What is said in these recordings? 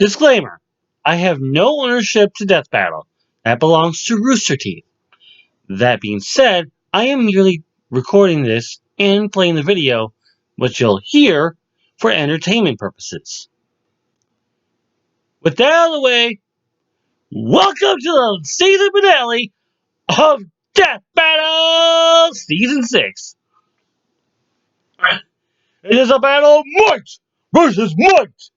Disclaimer: I have no ownership to Death Battle. That belongs to Rooster Teeth. That being said, I am merely recording this and playing the video, which you'll hear, for entertainment purposes. With that out of the way, welcome to the season finale of Death Battle Season 6. It is a battle of might versus might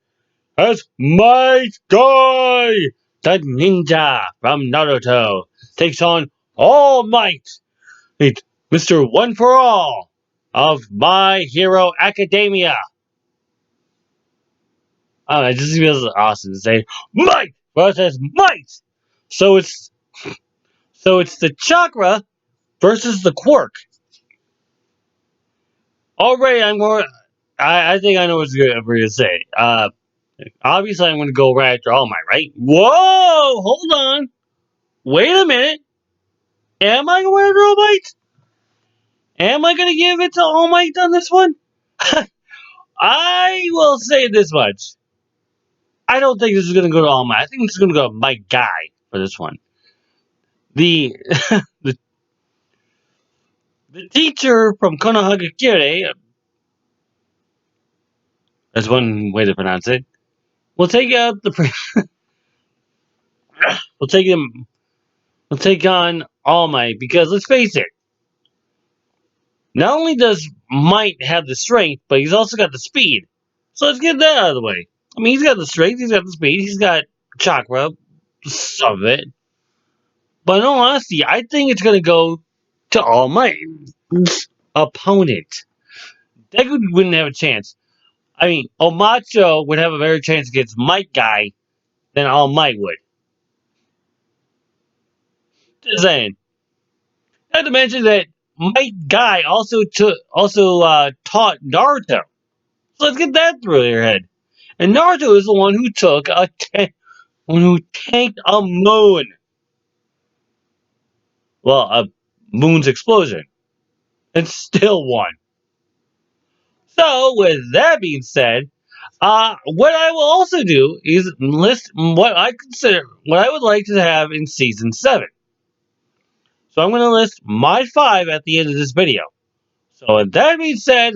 as Might Guy, the ninja from Naruto, takes on All Might, Mr. One for All of My Hero Academia. I don't know, it just feels awesome to say might versus might. So it's the chakra versus the quirk. Already, I think I know what we're gonna say. Obviously, I'm gonna go right after All Might, right? Whoa! Hold on. Wait a minute. Am I going after All Might? Am I gonna give it to All Might on this one? I will say this much. I don't think this is gonna go to All Might. I think this is gonna go to my guy for this one. The the, the teacher from Konohagakure, that's one way to pronounce it, will take out we'll take him we'll take on All Might, because let's face it, not only does Might have the strength, but he's also got the speed. So let's get that out of the way. I mean, he's got the strength, he's got the speed, he's got chakra, some of it. But in all honesty, I think it's going to go to All Might's opponent. Deku wouldn't have a chance. I mean, Omacho would have a better chance against Might Guy than All Might would. Just saying. Not to mention that Might Guy also taught Naruto. So let's get that through your head. And Naruto is the one who tanked a moon. Well, a moon's explosion. And still won. So, with that being said, what I will also do is list what I would like to have in Season 7. So I'm going to list my 5 at the end of this video. So with that being said,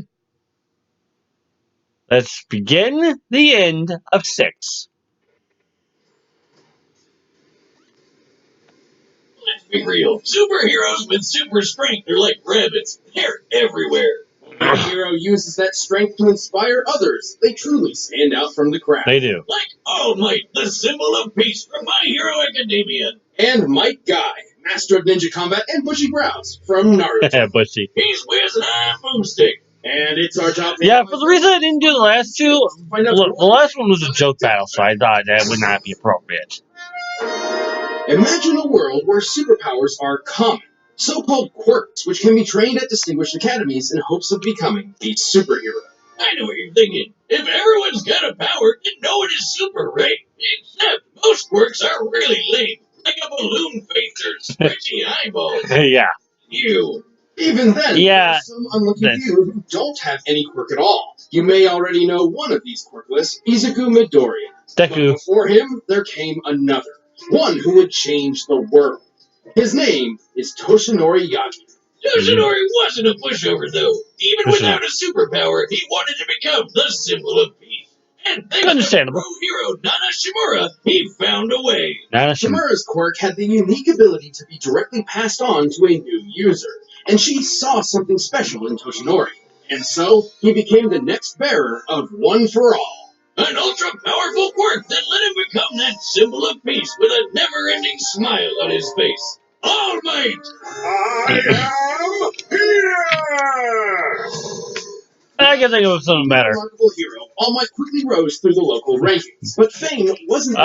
let's begin the end of 6. Let's be real. Superheroes with super strength are like rabbits. They're everywhere. When a hero uses that strength to inspire others, they truly stand out from the crowd. They do. Like All Might, the symbol of peace from My Hero Academia. And Might Guy, master of ninja combat and bushy brows from Naruto. Bushy. He's Wiz and I'm Boomstick. And it's our job. Yeah, for the reason I didn't do the last two, the last one was a joke battle, so I thought that would not be appropriate. Imagine a world where superpowers are common, so-called quirks, which can be trained at distinguished academies in hopes of becoming a superhero. I know what you're thinking. If everyone's got a power, then no one is super, right? Except most quirks are really lame, like a balloon face or stretchy eyeballs. Yeah. You. Even then, there are some unlucky few who don't have any quirk at all. You may already know one of these quirkless, Izuku Midoriya. But before him, there came another, one who would change the world. His name is Toshinori Yagi. Toshinori wasn't a pushover, though. Even without a superpower, he wanted to become the symbol of peace. And thanks to pro hero Nana Shimura, he found a way. Shimura's quirk had the unique ability to be directly passed on to a new user, and she saw something special in Toshinori. And so, he became the next bearer of One for All. An ultra-powerful quirk that let him become that symbol of peace with a never-ending smile on his face. All Might! I am here! I can think of something better. Remarkable hero, All Might quickly rose through the local rankings, but fame wasn't.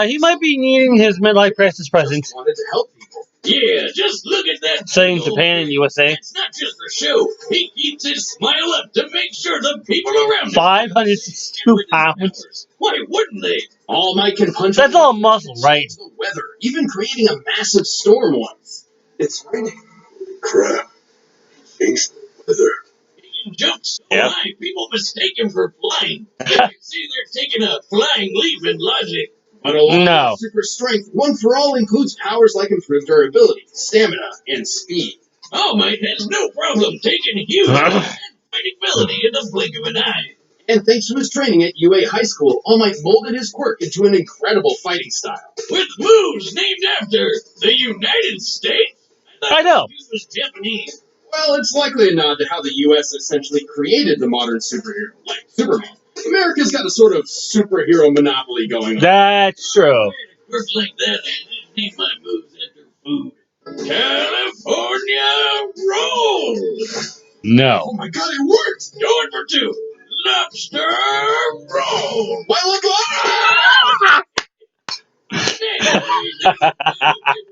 He might be needing his midlife crisis present. Wanted to help people. Yeah, just look at that. Saying Japan and USA. It's not just for show. He keeps his smile up to make sure the people around him. 562 pounds. Why wouldn't they? All Might can punch. That's all muscle, right? The weather, even creating a massive storm once. It's raining. Crap. Change the weather. He jump so high, people mistake him for flying. You can see they're taking a flying leap in logic. But along with super strength, One for All includes powers like improved durability, stamina, and speed. All Might has no problem taking huge and fighting ability in the blink of an eye. And thanks to his training at UA High School, All Might molded his quirk into an incredible fighting style. With moves named after the United States? I know. He was Japanese. Well, it's likely a nod to how the U.S. essentially created the modern superhero, like Superman. America's got a sort of superhero monopoly going on. That's true. Works like that. I name my moves after food. California roll. No. Oh my God, it worked! Do it for two. Lobster roll. Why look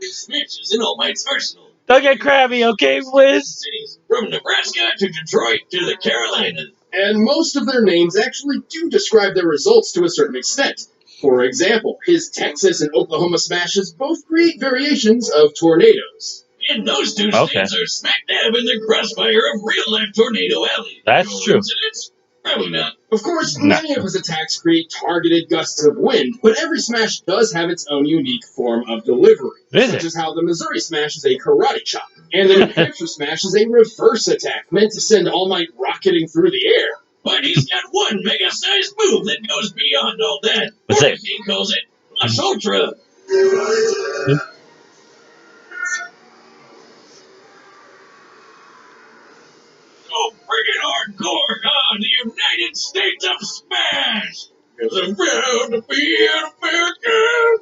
Smashes in All Might's arsenal. Don't get crabby, okay, Wiz? Cities from Nebraska to Detroit to the Carolinas. And most of their names actually do describe their results to a certain extent. For example, his Texas and Oklahoma smashes both create variations of tornadoes. And those two states are smack dab in the crossfire of real-life Tornado Alley. That's true. Coincidence? Probably not. Of course, many of his attacks create targeted gusts of wind, but every smash does have its own unique form of delivery. Such as how the Missouri smash is a karate chop, and the New Hampshire smash is a reverse attack meant to send All Might rocketing through the air. But he's got one mega-sized move that goes beyond all that. What's that? He calls it Plus Ultra. So friggin' hardcore on the United States of Smash. Cause I'm proud to be an American.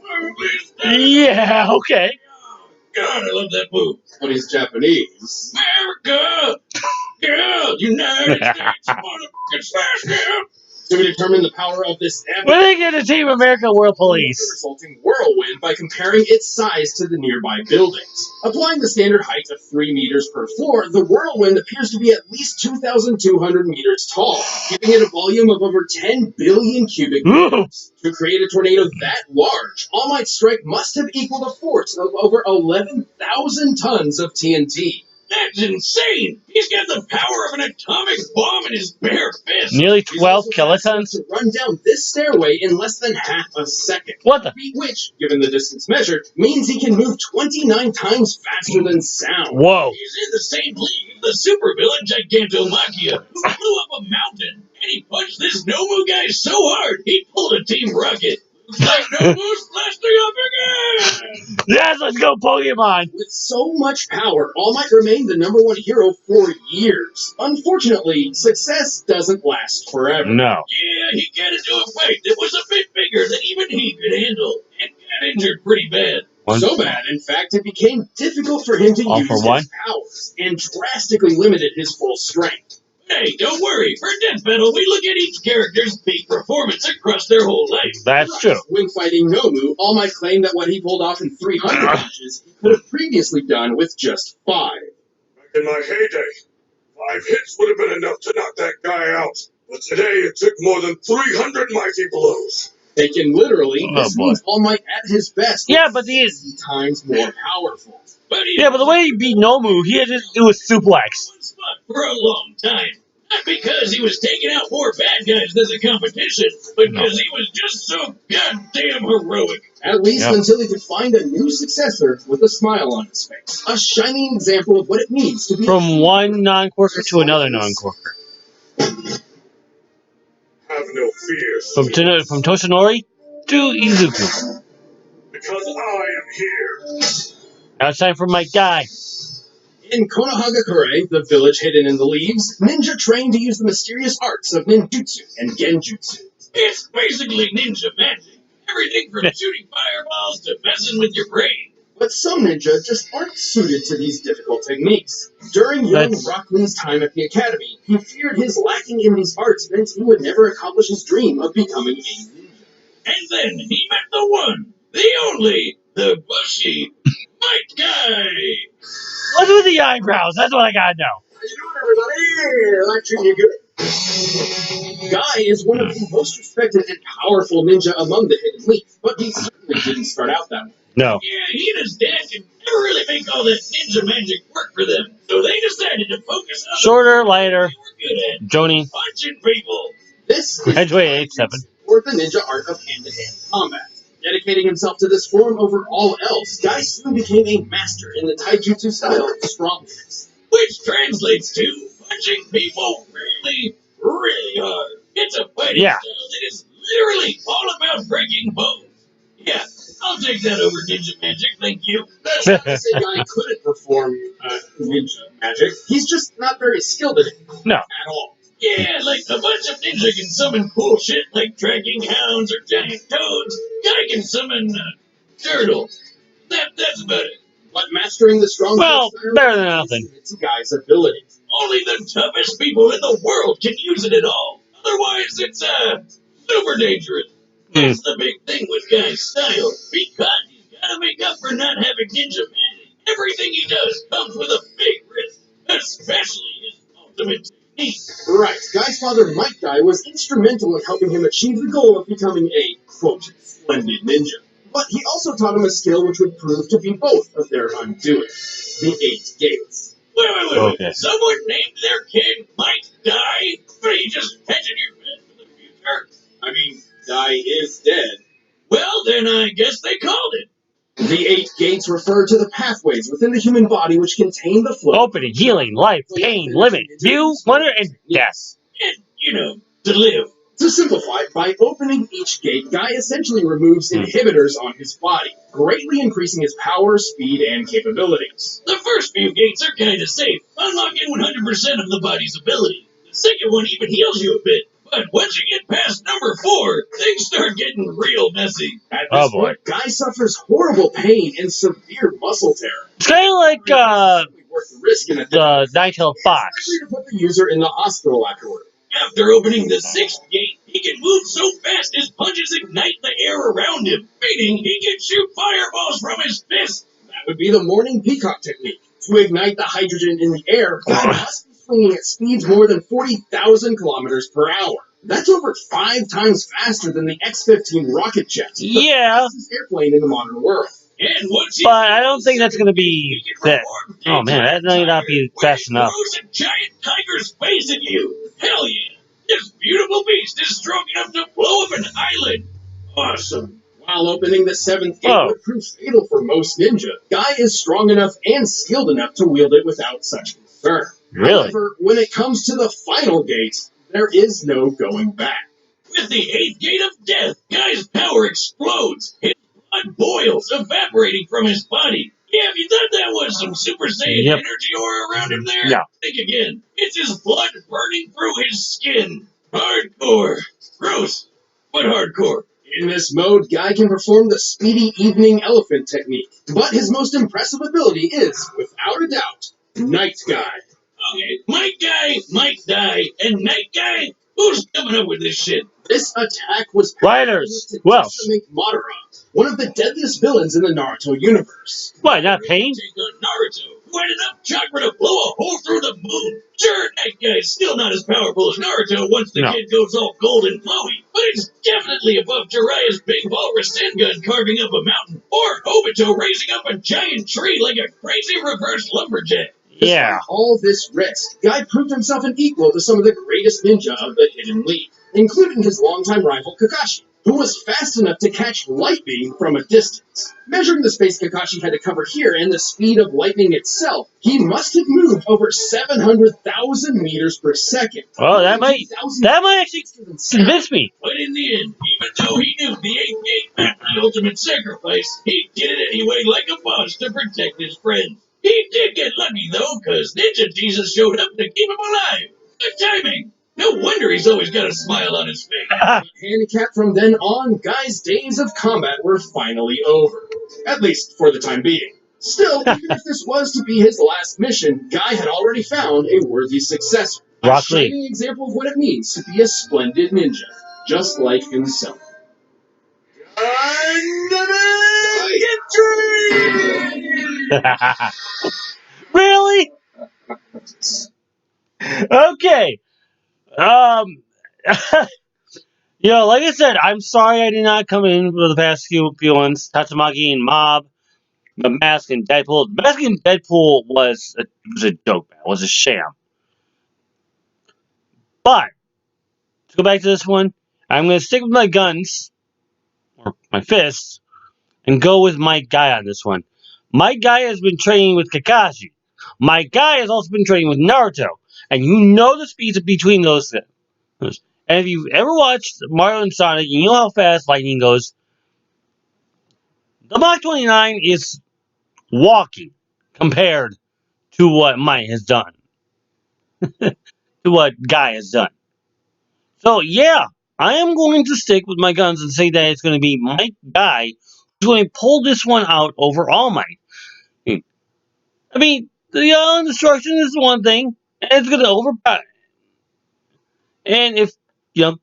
Yeah, okay. God, I love that move. But he's Japanese. America! Yeah, United States motherfucking Smash, yeah! To determine the power of this When they get a Team America World Police. The resulting whirlwind by comparing its size to the nearby buildings. Applying the standard height of 3 meters per floor, the whirlwind appears to be at least 2,200 meters tall, giving it a volume of over 10 billion cubic meters. To create a tornado that large, All Might's strike must have equaled a force of over 11,000 tons of TNT. That's insane! He's got the power of an atomic bomb in his bare fist! Nearly 12 kilotons? To run down this stairway in less than half a second. What the? Which, given the distance measured, means he can move 29 times faster than sound. Whoa. He's in the same league as the supervillain Gigantomachia, who blew up a mountain, and he punched this Nomu guy so hard, he pulled a Team Rocket. Looks like Nomu's blasting up again! Yes, let's go Pokemon! With so much power, All Might remained the #1 hero for years. Unfortunately, success doesn't last forever. No. Yeah, he got into a fight that was a bit bigger than even he could handle, and got injured pretty bad. So bad, in fact, it became difficult for him to use his powers, and drastically limited his full strength. Hey, don't worry. For Death Battle, we look at each character's peak performance across their whole life. That's true. When fighting Nomu, All Might claimed that what he pulled off in 300 punches, he could have previously done with just 5. Back in my heyday, 5 hits would have been enough to knock that guy out. But today, it took more than 300 mighty blows. Taken literally, this means All Might at his best. Yeah, but he is 50 times more powerful. But the way he beat Nomu, he had to do a suplex. One spot for a long time. Not because he was taking out more bad guys as a competition, but because he was just so goddamn heroic. At least until he could find a new successor with a smile on his face. A shining example of what it means to be from one non-quirker to another non-quirker. Have no fear. From Toshinori to Izuku. Because I am here. Now it's time for my guy. In Konohagakure, the village hidden in the leaves, ninja train to use the mysterious arts of ninjutsu and genjutsu. It's basically ninja magic. Everything from shooting fireballs to messing with your brain. But some ninja just aren't suited to these difficult techniques. During young Rock Lee's time at the academy, he feared his lacking in these arts meant he would never accomplish his dream of becoming a ninja. And then he met the one, the only, the bushy Might Guy. What's with the eyebrows? That's what I gotta know. How you doing, everybody? I treat you good. Guy is one of the most respected and powerful ninja among the Hidden Leaf, but he certainly didn't start out that way. No. Yeah, he and his dad could never really make all that ninja magic work for them, so they decided to focus on Shorter, lighter. what they were good at, Joni. punching people. This is Graduate 8-7. or the ninja art of hand-to-hand combat. Dedicating himself to this form over all else, Guy soon became a master in the Taijutsu style of strong hands. Which translates to punching people really, really hard. It's a fighting style that is literally all about breaking bones. Yeah, I'll take that over ninja magic, thank you. That's not to say Guy couldn't perform ninja magic. He's just not very skilled at it. No. At all. Yeah, like a bunch of ninja can summon cool shit like tracking hounds or giant toads. Guy can summon turtles. That's about it. But mastering the strong Well, style better than nothing. It's Guy's ability. Only the toughest people in the world can use it at all. Otherwise, it's super dangerous. That's the big thing with Guy's style. Because he's gotta make up for not having ninja magic. Everything he does comes with a big risk. Especially his ultimate technique. Right. Guy's father, Mike Guy, was instrumental in helping him achieve the goal of becoming a, quote, splendid ninja. But he also taught him a skill which would prove to be both of their undoing. The 8 gates. Wait. Okay. Someone named their kid Mike Guy? What are you just hedging your bets for the future? I mean, Guy is dead. Well, then I guess they called it. The 8 gates refer to the pathways within the human body which contain the flow. Opening, healing, life, pain, limit, view, wonder, and death. And, to live. To simplify, by opening each gate, Guy essentially removes inhibitors on his body, greatly increasing his power, speed, and capabilities. The first few gates are kinda safe, unlocking 100% of the body's ability. The second one even heals you a bit. But once you get past number 4, things start getting real messy. At this point, Guy suffers horrible pain and severe muscle tear. It's kind of like Worth the risk in the Nine-Tailed Fox. Especially to put the user in the hospital afterward. After opening the 6th gate, he can move so fast his punches ignite the air around him, meaning he can shoot fireballs from his fists. That would be the morning peacock technique. To ignite the hydrogen in the air, Guy must be swinging at speeds more than 40,000 kilometers per hour. That's over 5 times faster than the X-15 rocket jet. Yeah. The fastest airplane in the modern world. And once But I don't think that's going to be that. Oh man, that might not be fast enough. Throws a giant tiger's face at you. Hell yeah! This beautiful beast is strong enough to blow up an island. Awesome. While opening the 7th gate would prove fatal for most ninja, Guy is strong enough and skilled enough to wield it without such concern. Really? However, when it comes to the final gate, there is no going back. With the 8th gate of death, Guy's power explodes. His blood boils, evaporating from his body. Yeah, if you thought that was some Super Saiyan energy aura around him there, think again. It's his blood burning through his skin. Hardcore. Gross, but hardcore. In this mode, Guy can perform the speedy evening elephant technique. But his most impressive ability is, without a doubt, Night Guy. Okay, Mike Die, and Night Guy? Who's coming up with this shit? This attack was Writers. Who else? Madara, one of the deadliest villains in the Naruto universe. Why, not Pain? Take on Naruto, who had enough chakra to blow a hole through the moon. Sure, Night Guy's still not as powerful as Naruto once the kid goes all golden flowy, but it's definitely above Jiraiya's big ball Rasengan carving up a mountain, or Obito raising up a giant tree like a crazy reverse lumberjack. Yeah. Despite all this risk, Guy proved himself an equal to some of the greatest ninja of the Hidden League, including his longtime rival Kakashi, who was fast enough to catch lightning from a distance. Measuring the space Kakashi had to cover here and the speed of lightning itself, he must have moved over 700,000 meters per second. Oh, that might actually convince me. But in the end, even though he knew the 8th gate meant the ultimate sacrifice, he did it anyway like a boss to protect his friends. He did get lucky, though, because Ninja Jesus showed up to keep him alive. Good timing. No wonder he's always got a smile on his face. Handicapped from then on, Guy's days of combat were finally over. At least for the time being. Still, even if this was to be his last mission, Guy had already found a worthy successor. A shining example of what it means to be a splendid ninja, just like himself. Really? Okay. Like I said, I'm sorry I did not come in for the past few ones. Tatsumaki and Mob. The Mask and Deadpool. The Mask and Deadpool was a joke. It was a sham. But to go back to this one, I'm going to stick with my guns or my fists and go with my guy on this one. My guy has been training with Kakashi. My guy has also been training with Naruto, and you know the speeds between those. And if you've ever watched Mario and Sonic, you know how fast lightning goes. The Mach 29 is walking compared to what Might has done, to what Guy has done. So yeah, I am going to stick with my guns and say that it's going to be Mike Guy who's going to pull this one out over All Might. I mean, the destruction is one thing, and it's going to overpower. And if you know,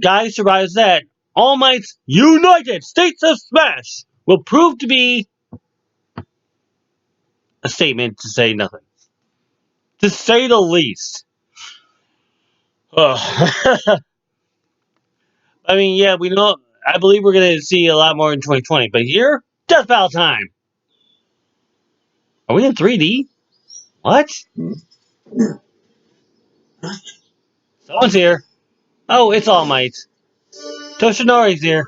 Guy survives that, All Might's United States of Smash will prove to be a statement to say nothing, to say the least. I mean, yeah, we know. I believe we're going to see a lot more in 2020, but here, Death Battle time. Are we in 3D? What? Someone's here. Oh, it's All Might. Toshinori's here.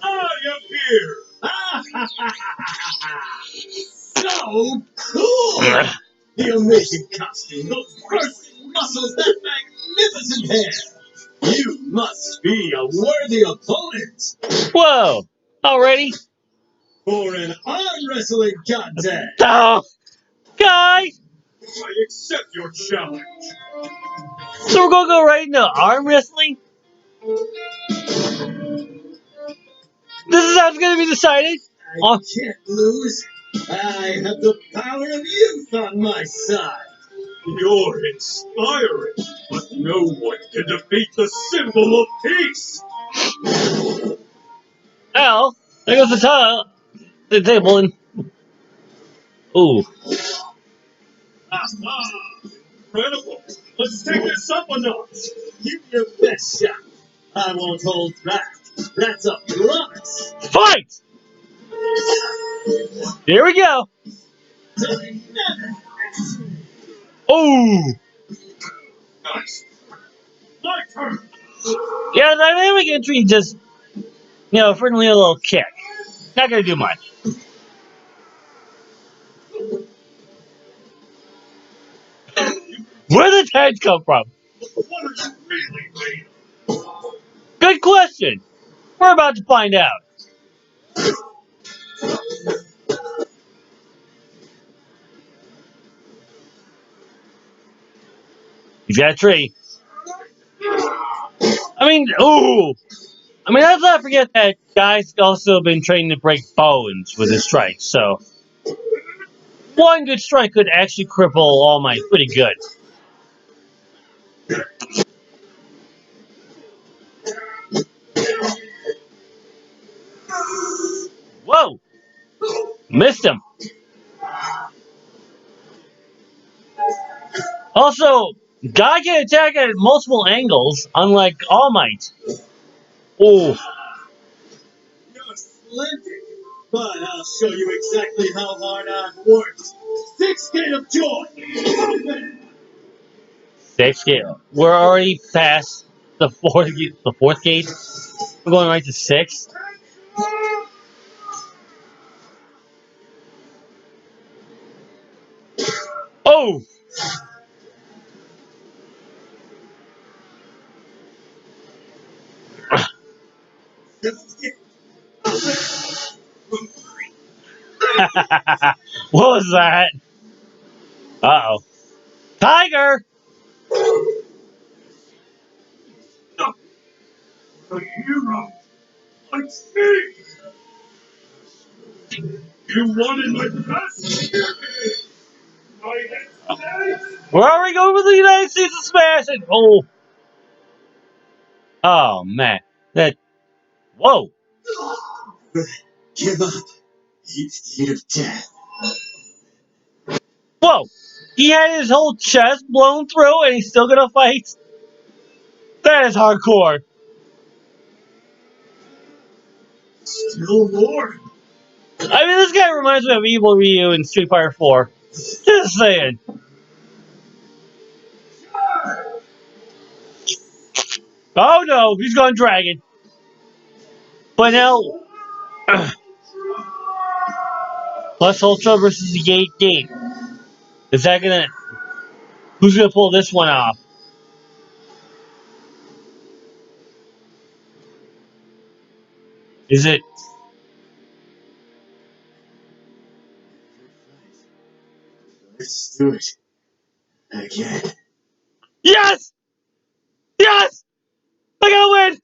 I am here! So cool! The amazing costume, those bursting muscles, that magnificent hair! You must be a worthy opponent Whoa! Already? for an arm wrestling contest! Oh, Guy! I accept your challenge! So we're gonna go right into arm wrestling? This is how it's gonna be decided? I can't lose. I have the power of youth on my side. You're inspiring, but no one can defeat the symbol of peace. Well, there goes the table and. Ooh. Incredible. Let's take this up a notch. Give your best shot. I won't hold back. That's a promise. Fight! Here we go. Ooh. Nice. My turn. Yeah, the dynamic entry just, friendly a little kick. Not gonna do much. Where did the heads come from? What are you really made of? Good question. We're about to find out. He's got a tree. I mean, ooh. I mean, let's not forget that Guy's also been trained to break bones with his strikes, so one good strike could actually cripple All Might pretty good. Whoa! Missed him. Also, Guy can attack at multiple angles, unlike All Might. Ooh. You're splendid. But I'll show you exactly how hard I've worked. 6 Gate of Joy. 6 gate. We're already past the fourth gate. We're going right to 6. Oh! What was that? Uh-oh. Tiger! A hero like me. You wanted my best. My head. Where are we going with the United States of Smash? Oh. Oh, man. That. Whoa. Give up. You're dead. Whoa. He had his whole chest blown through and he's still gonna fight? That is hardcore. Still more. I mean, this guy reminds me of Evil Ryu in Street Fighter 4. Just saying. Oh no, he's gone dragon. But now, Plus Ultra versus the 8 Gate. Is that gonna? Who's gonna pull this one off? Is it? Let's do it again. Yes! Yes! I gotta win!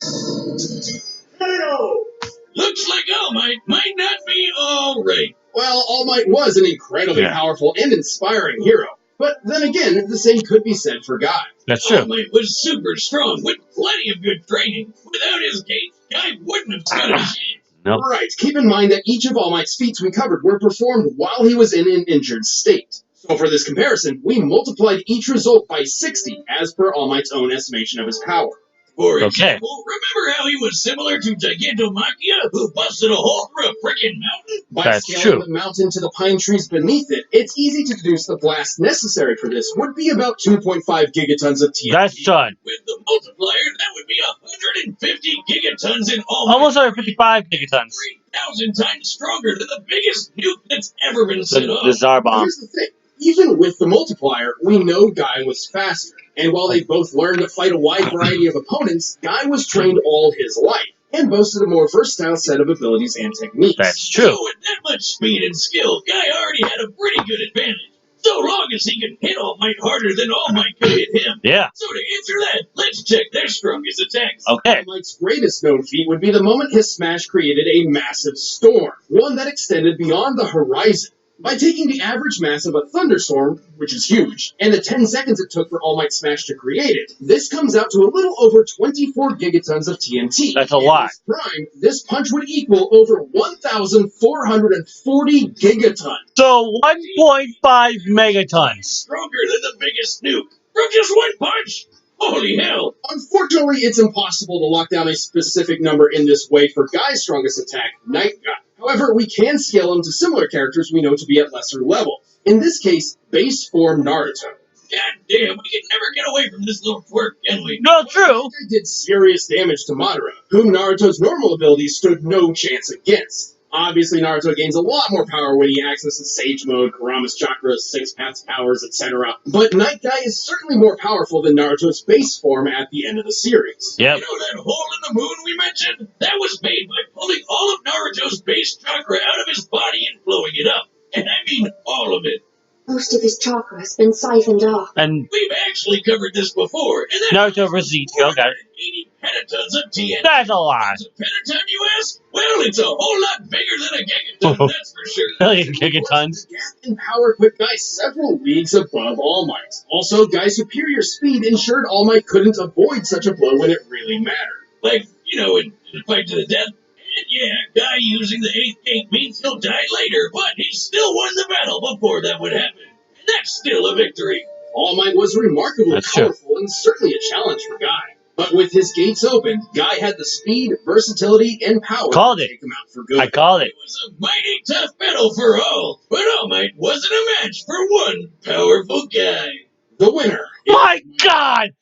Looks like All Might might not be all right. Well, All Might was an incredibly powerful and inspiring hero. But then again, the same could be said for Guy. That's true. All Might was super strong with plenty of good training. Without his gates, Guy wouldn't have stood a chance. Nope. Right, keep in mind that each of All Might's feats we covered were performed while he was in an injured state. So for this comparison, we multiplied each result by 60 as per All Might's own estimation of his power. For example, remember how he was similar to Gigantomachia, who busted a hole through a freaking mountain? By scaling the mountain to the pine trees beneath it, it's easy to deduce the blast necessary for this would be about 2.5 gigatons of TNT. That's done. With the multiplier, that would be 150 gigatons in all. Almost 155 gigatons. 3,000 times stronger than the biggest nuke that's ever been set off. The Tsar bomb. Here's the thing. Even with the multiplier, we know Guy was faster. And while they both learned to fight a wide variety of opponents, Guy was trained all his life and boasted a more versatile set of abilities and techniques. That's true. So with that much speed and skill, Guy already had a pretty good advantage. So long as he could hit All Might harder than All Might could hit him. Yeah. So to answer that, let's check their strongest attacks. Okay. All Might's greatest known feat would be the moment his smash created a massive storm, one that extended beyond the horizon. By taking the average mass of a thunderstorm, which is huge, and the 10 seconds it took for All Might's smash to create it, this comes out to a little over 24 gigatons of TNT. That's a lot. At prime, this punch would equal over 1,440 gigatons. So 1.5 megatons. Stronger than the biggest nuke from just one punch. Holy hell! Unfortunately, it's impossible to lock down a specific number in this way for Guy's strongest attack, Night Guy. However, we can scale him to similar characters we know to be at lesser levels. In this case, base form Naruto. God damn, we can never get away from this little twerp, can we? No, true. Guy did serious damage to Madara, whom Naruto's normal abilities stood no chance against. Obviously, Naruto gains a lot more power when he accesses Sage Mode, Kurama's Chakras, Six Paths powers, etc. But Night Guy is certainly more powerful than Naruto's base form at the end of the series. Yep. You know that hole in the moon we mentioned? That was made by pulling all of Naruto's base chakra out of his body and blowing it up. And I mean all of it. Most of his chakra has been siphoned off. And we've actually covered this before. And that Naruto versus Ichigo, got it. 80 pentatons of TNT. That's a lot. It's a pentaton, you ask? Well, it's a whole lot bigger than a gigaton, that's for sure. Million gigatons. The gap in power put Guy several leagues above All Might. Also, Guy's superior speed ensured All Might couldn't avoid such a blow when it really mattered. Like, you know, in a fight to the death. And yeah, Guy using the 8th gate means he'll die later, but he still won the battle before that would happen. And that's still a victory. All Might was remarkably powerful and certainly a challenge for Guy. But with his gates open, Guy had the speed, versatility, and power to take him out for good. I called it. It was a mighty tough battle for all, but All Might wasn't a match for one powerful guy. The winner. My God!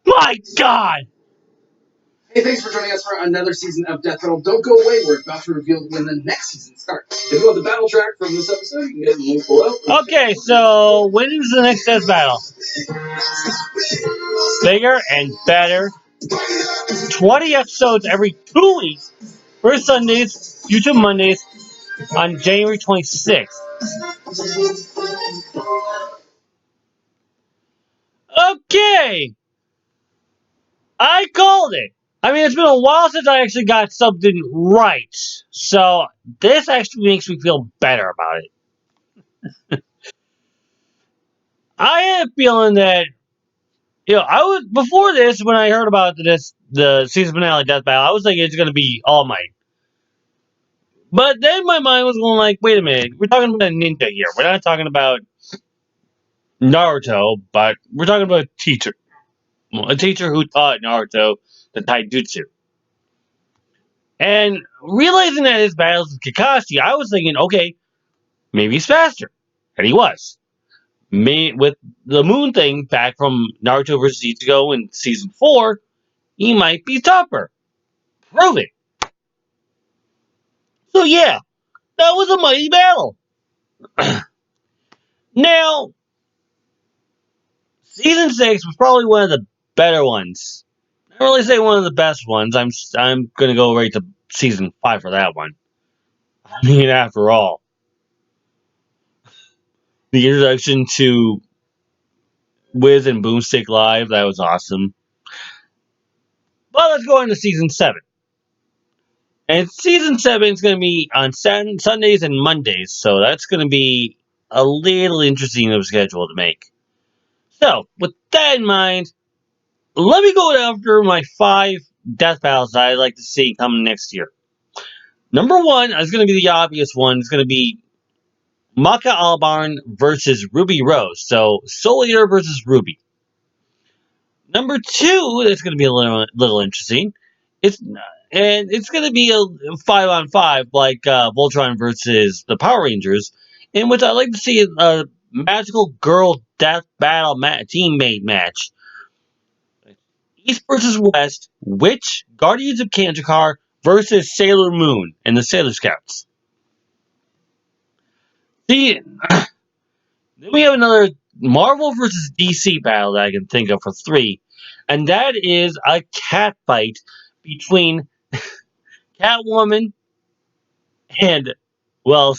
My God! Hey, thanks for joining us for another season of Death Battle. Don't go away, we're about to reveal when the next season starts. If you want the battle track from this episode, you can get the link below. Okay, so when is the next death battle? Bigger and better. 20 episodes every 2 weeks. First Sundays, YouTube Mondays on January 26th. Okay! I called it. I mean, it's been a while since I actually got something right. So, this actually makes me feel better about it. I had a feeling that, I was, before this, when I heard about the season finale death battle, I was thinking it's going to be All Might. But then my mind was going like, wait a minute, we're talking about a ninja here. We're not talking about Naruto, but we're talking about a teacher. A teacher who taught Naruto the Taijutsu. And realizing that his battles with Kakashi, I was thinking, okay, maybe he's faster. And he was. With the moon thing back from Naruto vs. Ichigo in season 4, he might be tougher. Prove it. So yeah, that was a mighty battle. Now, season 6 was probably one of the better ones. I don't really say one of the best ones. I'm gonna go right to season 5 for that one. I mean, after all, the introduction to Wiz and Boomstick Live, that was awesome. But let's go into season 7. And season 7 is going to be on Sundays and Mondays, so that's going to be a little interesting of a schedule to make. So, with that in mind, let me go after my 5 death battles that I'd like to see coming next year. Number 1 is going to be the obvious one. It's going to be Maka Albarn versus Ruby Rose. So, Soul Eater versus Ruby. Number 2, that's going to be a little interesting. It's it's going to be a 5-on-5 like Voltron versus the Power Rangers, in which I'd like to see a magical girl death battle teammate match. East versus West, Witch, Guardians of Kanjakar versus Sailor Moon and the Sailor Scouts. See, then we have another Marvel versus DC battle that I can think of for 3, and that is a cat fight between Catwoman and, well,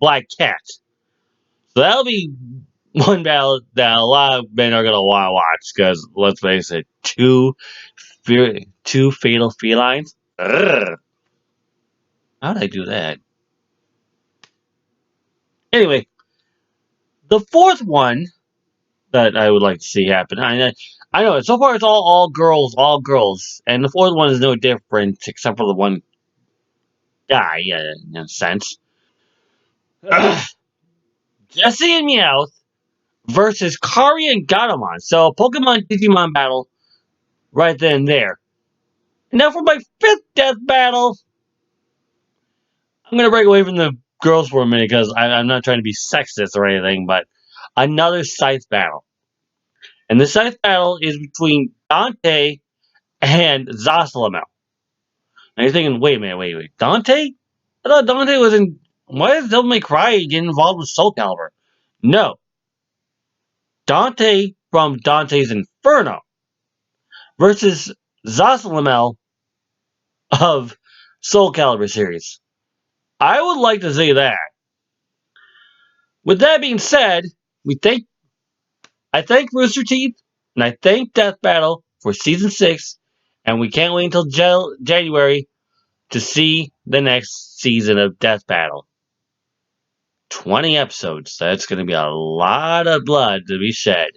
Black Cat. So that'll be one battle that a lot of men are gonna want to watch because let's face it, two fatal felines. Urgh. How did I do that? Anyway, the fourth one that I would like to see happen. I know so far it's all girls, and the fourth one is no different except for the one guy, in a sense. Jesse and Meowth versus Kari and Gatomon. So a Pokemon Digimon battle right then and there. And now for my 5th death battle, I'm gonna break away from the girls for a minute because I'm not trying to be sexist or anything, but another Scythe battle. And the Scythe battle is between Dante and Zasalamel. And you're thinking, wait a minute, wait. Dante? I thought Dante was in. Why does Devil May Cry get involved with Soul Calibur? No. Dante from Dante's Inferno versus Zasalamel of Soul Calibur series. I would like to see that. With that being said, I thank Rooster Teeth and I thank Death Battle for season 6, and we can't wait until January to see the next season of Death Battle. 20 episodes. That's going to be a lot of blood to be shed.